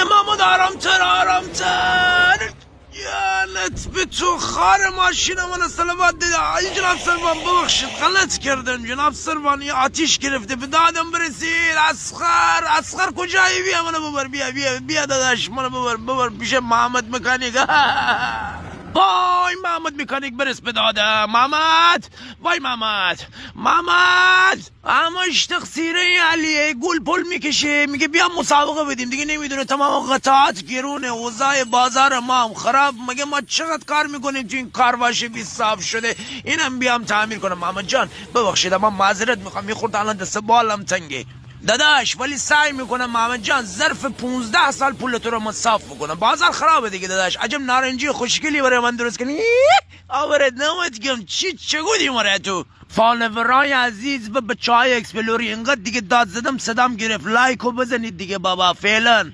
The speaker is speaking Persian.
محمود آرامتر یالت به تو خار ماشین من سلوات دیده. ای جناب سروان ببخشید غلط کردم جناب سروان، یه آتیش گرفته به دادم برسید. اسخر کجایی؟ بیا منو ببر، بیا داداش منو ببر پیش محمد مکانیک. وای محمد مکانیک برس به دادم. محمد وای محمد همش تقصیره علیه. گل پل میکشه میگه بیا مسابقه بدیم دیگه، نمیدونه تمام قطعات گرونه، اوضاع بازار ما هم خراب. مگه ما چقدر کار میکنیم تو این کارواش بی صاف شده، اینم بیام تعمیر کنم. محمد جان ببخشید من معذرت میخوام، میخورد الان دست بالم تنگه داداش، ولی سعی میکنم محمد جان ظرف 15 سال پول تو رو من صاف بکنم. بازار خرابه دیگه داداش. عجب نارنجی خوشگلی برای من درست کنی. آورد نمت چه گودی ماره تو فالورای عزیز به بچهای اکسپلوری. اینقدر دیگه داد زدم صدام گرفت. لایکو بزنید دیگه بابا. فعلا